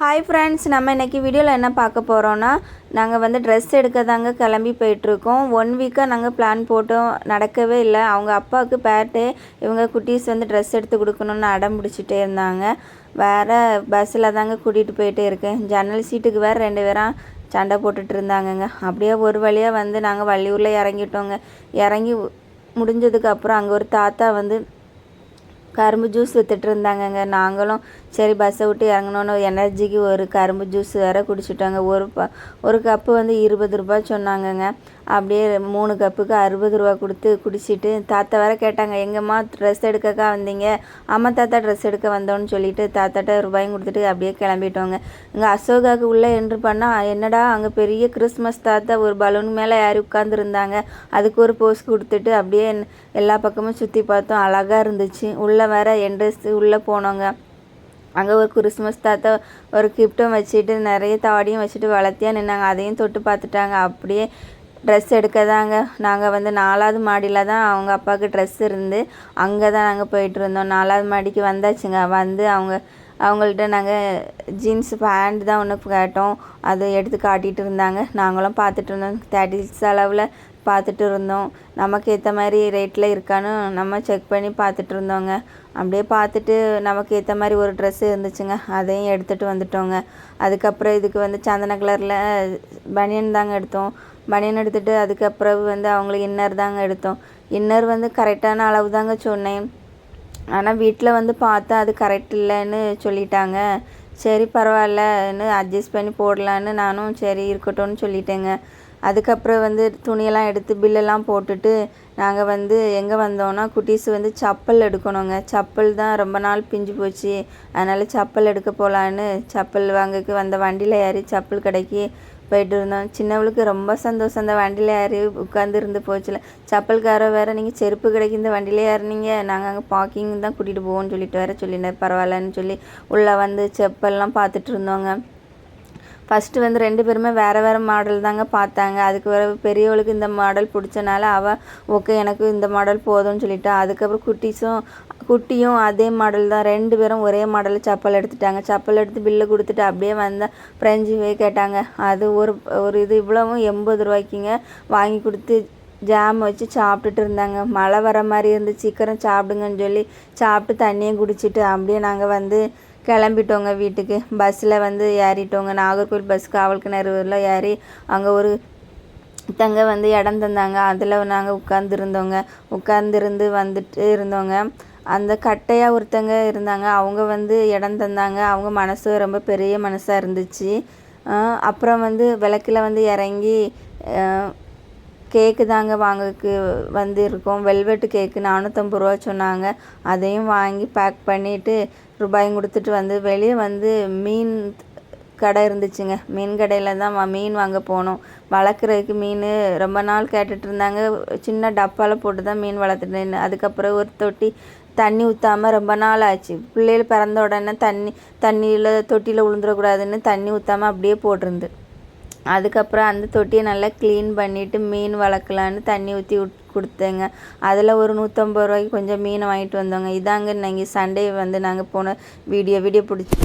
Hi friends, நம்ம இன்றைக்கி வீடியோவில் என்ன பார்க்க போகிறோன்னா, நாங்கள் வந்து ட்ரெஸ் எடுக்க தாங்க கிளம்பி போயிட்டுருக்கோம். 1 வீக்காக நாங்கள் பிளான் போட்டோம், நடக்கவே இல்லை. அவங்க அப்பாவுக்கு பேர்டே, இவங்க குட்டீஸ் வந்து ட்ரெஸ் எடுத்து கொடுக்கணுன்னு அடம் பிடிச்சிட்டே இருந்தாங்க. வேறு பஸ்ஸில் தாங்க கூட்டிகிட்டு போயிட்டே இருக்கேன். ஜன்னல் சீட்டுக்கு வேறு 2 பேரும் சண்டை போட்டுட்டு இருந்தாங்கங்க. அப்படியே ஒரு வழியாக வந்து நாங்கள் வள்ளியூரில் இறங்கிட்டோங்க. இறங்கி முடிஞ்சதுக்கப்புறம் அங்கே ஒரு தாத்தா வந்து கரும்பு ஜூஸ் விற்றுட்டு இருந்தாங்கங்க. நாங்களும் சரி பஸ்ஸை விட்டு இறங்கணுன்னு எனர்ஜிக்கு ஒரு கரும்பு ஜூஸ் வேறு குடிச்சிட்டோங்க. ஒரு கப்பு வந்து 20 ரூபா சொன்னாங்கங்க. அப்படியே 3 கப்புக்கு 60 ரூபா கொடுத்து குடிச்சிட்டு தாத்தா வேறு கேட்டாங்க, எங்கம்மா ட்ரெஸ் எடுக்கக்கா வந்தீங்க? ஆமாம் தாத்தா, ட்ரெஸ் எடுக்க வந்தோன்னு சொல்லிட்டு தாத்தாட்ட ரூபாயும் கொடுத்துட்டு அப்படியே கிளம்பிட்டோங்க. இங்கே அசோகாவுக்கு உள்ளே என்ட்ரு பண்ணால் என்னடா அங்கே பெரிய கிறிஸ்மஸ் தாத்தா ஒரு பலூன் மேலே ஏறி உட்காந்துருந்தாங்க. அதுக்கு ஒரு போஸ் கொடுத்துட்டு அப்படியே எல்லா பக்கமும் சுற்றி பார்த்தோம். அழகாக இருந்துச்சு. உள்ளே வேறு என்ட்ரஸ் உள்ளே போனோங்க. அங்கே ஒரு கிறிஸ்மஸ் தாத்தா ஒரு கிஃப்ட்டும் வச்சுட்டு நிறைய தாடியும் வச்சுட்டு வளர்த்தியாக நின்னாங்க. அதையும் தொட்டு பார்த்துட்டாங்க. அப்படியே ட்ரெஸ் எடுக்க தாங்க நாங்கள் வந்து 4வது மாடியில் தான் அவங்க அப்பாவுக்கு ட்ரெஸ் இருந்து அங்கே தான் நாங்கள் போயிட்டுருந்தோம். 4வது மாடிக்கு வந்தாச்சுங்க. வந்து அவங்கள்ட்ட நாங்கள் ஜீன்ஸ் பேண்ட் தான் ஒன்று கேட்டோம். அதை எடுத்து காட்டிகிட்டு இருந்தாங்க. நாங்களும் பார்த்துட்டு இருந்தோம். 30 அளவில் பார்த்துட்டு இருந்தோம். நமக்கு ஏற்ற மாதிரி ரேட்டில் இருக்கான்னு நம்ம செக் பண்ணி பார்த்துட்டு இருந்தோங்க. அப்படியே பார்த்துட்டு நமக்கு ஏற்ற மாதிரி ஒரு ட்ரெஸ்ஸு இருந்துச்சுங்க. அதையும் எடுத்துகிட்டு வந்துட்டோங்க. அதுக்கப்புறம் இதுக்கு வந்து சந்தன கலரில் பனியன் தாங்க எடுத்தோம். பனியன் எடுத்துகிட்டு அதுக்கப்புறம் வந்து அவங்களுக்கு இன்னர் தாங்க எடுத்தோம். இன்னர் வந்து கரெக்டான அளவு தாங்க சொன்னேன். ஆனால் வீட்டில் வந்து பார்த்தா அது கரெக்ட் இல்லைன்னு சொல்லிட்டாங்க. சரி பரவாயில்லன்னு அட்ஜஸ்ட் பண்ணி போடலான்னு நானும் சரி இருக்கட்டும்னு சொல்லிட்டேங்க. அதுக்கப்புறம் வந்து துணியெல்லாம் எடுத்து பில்லெல்லாம் போட்டுட்டு நாங்கள் வந்து எங்கே வந்தோன்னா, குட்டீஸ் வந்து செப்பல் எடுக்கணுங்க. செப்பல் தான் ரொம்ப நாள் பிஞ்சு போச்சு. அதனால் செப்பல் எடுக்க போகலான்னு செப்பல் வாங்கக்கு வந்த வண்டியில் ஏறி செப்பல் கடைக்கு போயிட்டு இருந்தோம். சின்னவளுக்கு ரொம்ப சந்தோஷம். அந்த வண்டியில் ஏறி உட்காந்து இருந்து போச்சுல. செப்பல்கார வேறு, நீங்கள் செருப்பு கடைக்கு இந்த வண்டியில் ஏறினீங்க, நாங்கள் அங்கே பார்க்கிங் தான் கூட்டிகிட்டு போவோம்னு சொல்லிட்டு வேறு சொல்லியிருந்தேன். பரவாயில்லன்னு சொல்லி உள்ளே வந்து செப்பல்லாம் பார்த்துட்டு இருந்தோங்க. ஃபஸ்ட்டு வந்து 2 பேருமே வேறு மாடல் தாங்க பார்த்தாங்க. அதுக்கு வேறு பெரியவளுக்கு இந்த மாடல் பிடிச்சனால அவள் ஓகே எனக்கு இந்த மாடல் போதும்னு சொல்லிட்டா. அதுக்கப்புறம் குட்டியும் அதே மாடல் தான். 2 பேரும் ஒரே மாடலில் செப்பல் எடுத்துட்டாங்க. செப்பல் எடுத்து பில்லு கொடுத்துட்டு அப்படியே வந்தால் ஃப்ரெஞ்சுவே கேட்டாங்க. அது ஒரு இது இவ்வளவும் 80 ரூபாய்க்குங்க. வாங்கி கொடுத்து ஜாம் வச்சு சாப்பிட்டுட்டு இருந்தாங்க. மழை வர மாதிரி இருந்துச்சு. சீக்கிரம் சாப்பிடுங்கன்னு சொல்லி சாப்பிட்டு தண்ணியும் குடிச்சிட்டு அப்படியே நாங்கள் வந்து கிளம்பிட்டோங்க வீட்டுக்கு. பஸ்ஸில் வந்து ஏறிட்டோங்க. நாகர்கோவில் பஸ் காவல்கிணறுல ஏறி அங்கே ஒரு தங்க வந்து இடம் தந்தாங்க. அதில் நாங்கள் உட்கார்ந்துருந்து வந்துட்டு இருந்தோங்க. அந்த கட்டையாக ஒருத்தங்க இருந்தாங்க. அவங்க வந்து இடம் தந்தாங்க. அவங்க மனசு ரொம்ப பெரிய மனசாக இருந்துச்சு. அப்புறம் வந்து விளக்கில் வந்து இறங்கி கேக்கு தாங்க வாங்கக்கு வந்து இருக்கோம். வெல்வெட்டு கேக்கு 450 ரூபா சொன்னாங்க. அதையும் வாங்கி பேக் பண்ணிவிட்டு ரூபாயும் கொடுத்துட்டு வந்து வெளியே வந்து மீன் கடை இருந்துச்சுங்க. மீன் கடையில் தான் மீன் வாங்க போனோம். வளர்க்குறதுக்கு மீன் ரொம்ப நாள் கேட்டுட்டு இருந்தாங்க. சின்ன டப்பாவில் போட்டு தான் மீன் வளர்த்துட்டேன். அதுக்கப்புறம் ஒரு தொட்டி தண்ணி ஊற்றாமல் ரொம்ப நாள் ஆச்சு. பிள்ளைகள் பிறந்த உடனே தண்ணியில் தொட்டியில் விழுந்துடக்கூடாதுன்னு தண்ணி ஊற்றாமல் அப்படியே போட்டிருந்து. அதுக்கப்புறம் அந்த தொட்டியை நல்லா க்ளீன் பண்ணிவிட்டு மீன் வளர்க்கலான்னு தண்ணி ஊற்றி கொடுத்தேங்க. அதில் ஒரு 150 ரூபாய்க்கு கொஞ்சம் மீனை வாங்கிட்டு வந்தோங்க. இதாங்க இன்னைக்கு சண்டே வந்து நாங்கள் போன வீடியோ பிடிச்சி